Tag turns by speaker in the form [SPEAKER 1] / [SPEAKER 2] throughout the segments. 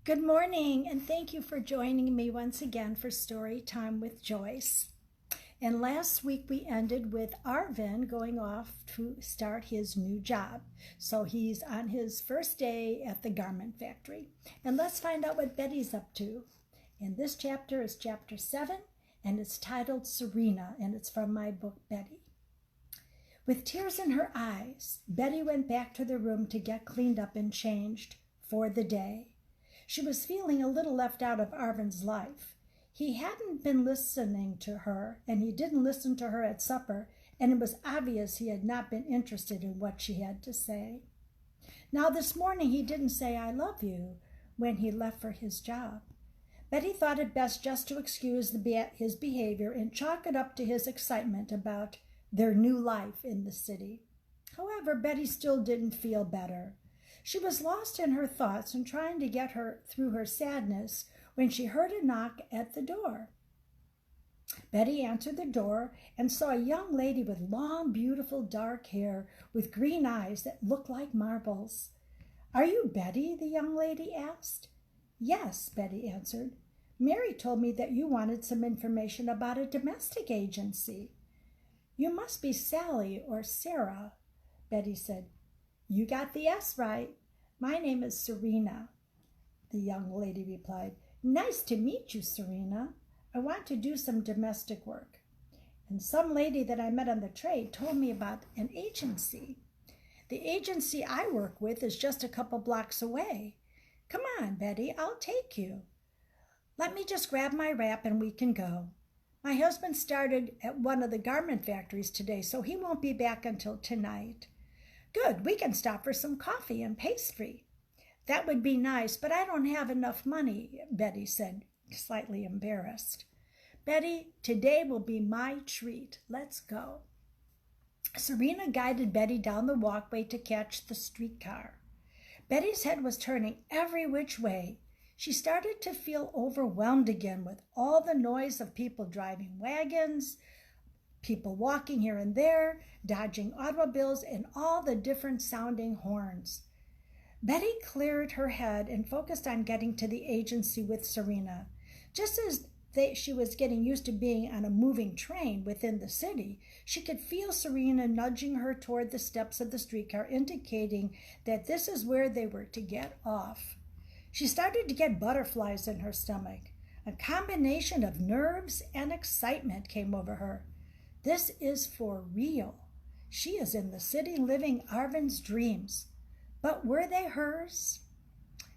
[SPEAKER 1] Good morning, and thank you for joining me once again for Story Time with Joyce. And last week we ended with Arvin going off to start his new job. So he's on his first day at the garment factory. And let's find out what Betty's up to. And this chapter is chapter 7, and it's titled Serena, and it's from my book, Betty. With tears in her eyes, Betty went back to the room to get cleaned up and changed for the day. She was feeling a little left out of Arvin's life. He hadn't been listening to her, and he didn't listen to her at supper, and it was obvious he had not been interested in what she had to say. Now this morning he didn't say, "I love you," when he left for his job. Betty thought it best just to excuse his behavior and chalk it up to his excitement about their new life in the city. However, Betty still didn't feel better. She was lost in her thoughts and trying to get her through her sadness when she heard a knock at the door. Betty answered the door and saw a young lady with long, beautiful dark hair with green eyes that looked like marbles. "Are you Betty?" the young lady asked. "Yes," Betty answered. "Mary told me that you wanted some information about a domestic agency." "You must be Sally or Sarah," Betty said. "You got the S right. My name is Serena," the young lady replied. "Nice to meet you, Serena. I want to do some domestic work. And some lady that I met on the train told me about an agency. The agency I work with is just a couple blocks away. Come on, Betty, I'll take you. Let me just grab my wrap and we can go. My husband started at one of the garment factories today, so he won't be back until tonight." "Good, we can stop for some coffee and pastry." "That would be nice, but I don't have enough money," Betty said, slightly embarrassed. "Betty, today will be my treat. Let's go." Serena guided Betty down the walkway to catch the streetcar. Betty's head was turning every which way. She started to feel overwhelmed again with all the noise of people driving wagons, people walking here and there, dodging automobiles, and all the different sounding horns. Betty cleared her head and focused on getting to the agency with Serena. Just as she was getting used to being on a moving train within the city, she could feel Serena nudging her toward the steps of the streetcar, indicating that this is where they were to get off. She started to get butterflies in her stomach. A combination of nerves and excitement came over her. This is for real. She is in the city living Arvin's dreams. But were they hers?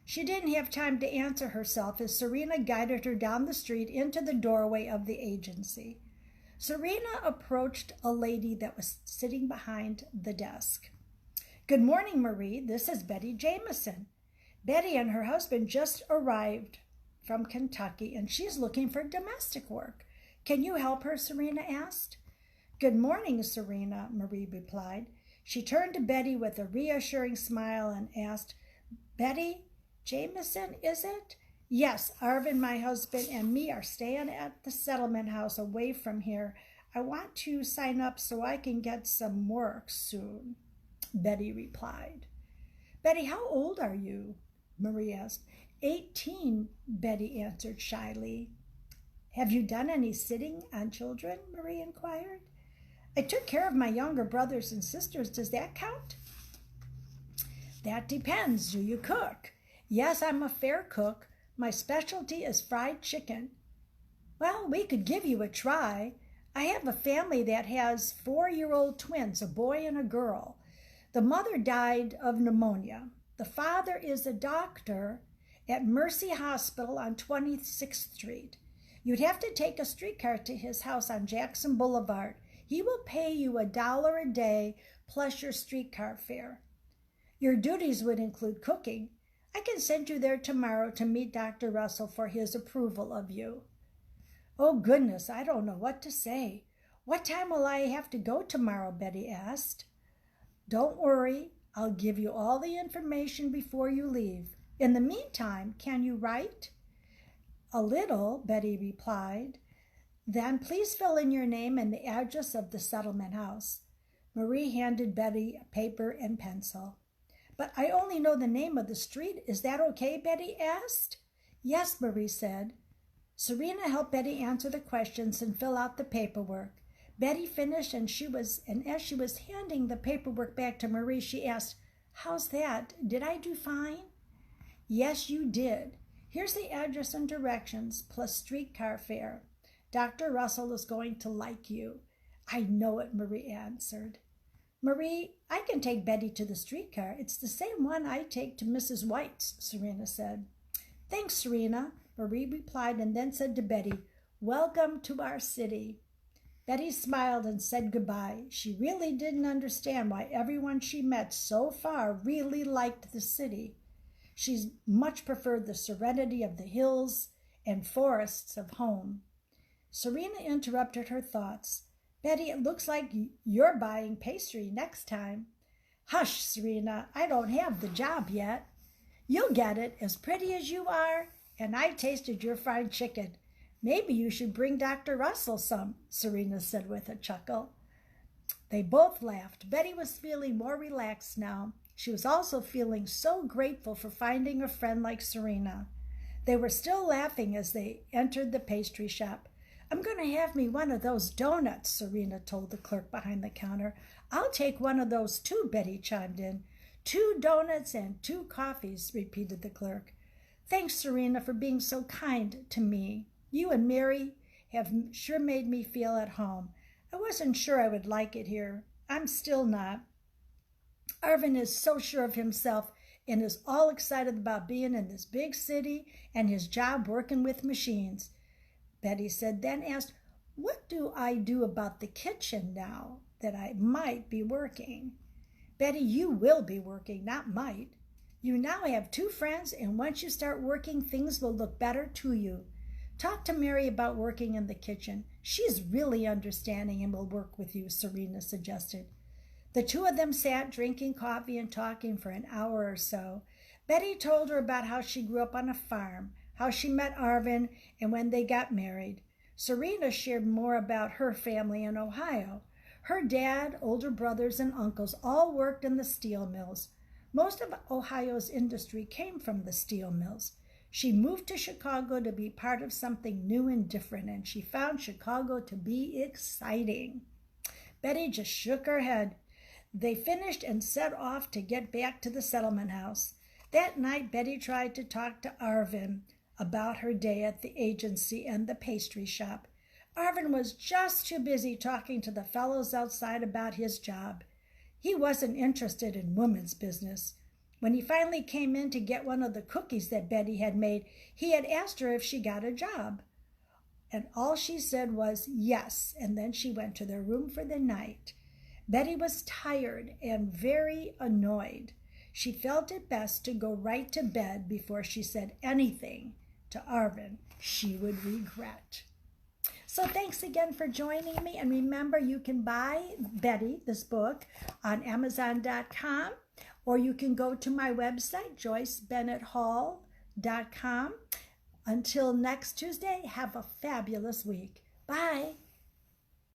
[SPEAKER 1] She didn't have time to answer herself as Serena guided her down the street into the doorway of the agency. Serena approached a lady that was sitting behind the desk. "Good morning, Marie. This is Betty Jameson. Betty and her husband just arrived from Kentucky, and she's looking for domestic work. Can you help her?" Serena asked. "Good morning, Serena," Marie replied. She turned to Betty with a reassuring smile and asked, "Betty Jameson, is it?" "Yes, Arvin, my husband, and me are staying at the settlement house away from here. I want to sign up so I can get some work soon," Betty replied. "Betty, how old are you?" Marie asked. 18, Betty answered shyly. "Have you done any sitting on children?" Marie inquired. "I took care of my younger brothers and sisters. Does that count?" "That depends. Do you cook?" "Yes, I'm a fair cook. My specialty is fried chicken." "Well, we could give you a try. I have a family that has 4-year-old twins, a boy and a girl. The mother died of pneumonia. The father is a doctor at Mercy Hospital on 26th Street. You'd have to take a streetcar to his house on Jackson Boulevard. He will pay you $1 a day plus your streetcar fare. Your duties would include cooking. I can send you there tomorrow to meet Dr. Russell for his approval of you." "Oh, goodness, I don't know what to say. What time will I have to go tomorrow?" Betty asked. "Don't worry. I'll give you all the information before you leave. In the meantime, can you write?" "A little," Betty replied. "Then please fill in your name and the address of the settlement house." Marie handed Betty a paper and pencil. But I only know the name of the street. Is that okay? Betty asked. Yes, Marie said. Serena helped Betty answer the questions and fill out the paperwork. Betty finished, and as she was handing the paperwork back to Marie, she asked, How's that? Did I do fine? Yes, you did. Here's the address and directions, plus streetcar fare. Dr. Russell is going to like you. I know it, Marie answered. Marie, I can take Betty to the streetcar. It's the same one I take to Mrs. White's, Serena said. Thanks, Serena, Marie replied, and then said to Betty, Welcome to our city. Betty smiled and said goodbye. She really didn't understand why everyone she met so far really liked the city. She much preferred the serenity of the hills and forests of home. Serena interrupted her thoughts. Betty, it looks like you're buying pastry next time. Hush, Serena, I don't have the job yet. You'll get it, as pretty as you are, and I tasted your fried chicken. Maybe you should bring Dr. Russell some, Serena said with a chuckle. They both laughed. Betty was feeling more relaxed now. She was also feeling so grateful for finding a friend like Serena. They were still laughing as they entered the pastry shop. I'm going to have me one of those donuts, Serena told the clerk behind the counter. I'll take one of those too, Betty chimed in. 2 donuts and 2 coffees, repeated the clerk. Thanks, Serena, for being so kind to me. You and Mary have sure made me feel at home. I wasn't sure I would like it here. I'm still not. Arvin is so sure of himself and is all excited about being in this big city and his job working with machines. Betty said, then asked, What do I do about the kitchen now that I might be working? Betty, you will be working, not might. You now have 2 friends, and once you start working, things will look better to you. Talk to Mary about working in the kitchen. She's really understanding and will work with you, Serena suggested. The 2 of them sat drinking coffee and talking for an hour or so. Betty told her about how she grew up on a farm, how she met Arvin, and when they got married. Serena shared more about her family in Ohio. Her dad, older brothers, and uncles all worked in the steel mills. Most of Ohio's industry came from the steel mills. She moved to Chicago to be part of something new and different, and she found Chicago to be exciting. Betty just shook her head. They finished and set off to get back to the settlement house. That night, Betty tried to talk to Arvin about her day at the agency and the pastry shop. Arvin was just too busy talking to the fellows outside about his job. He wasn't interested in women's business. When he finally came in to get one of the cookies that Betty had made, he had asked her if she got a job. And all she said was yes, and then she went to their room for the night. Betty was tired and very annoyed. She felt it best to go right to bed before she said anything to Arvin she would regret. So thanks again for joining me. And remember, you can buy Betty, this book, on Amazon.com, or you can go to my website, JoyceBennett-Hall.com. Until next Tuesday, have a fabulous week. Bye.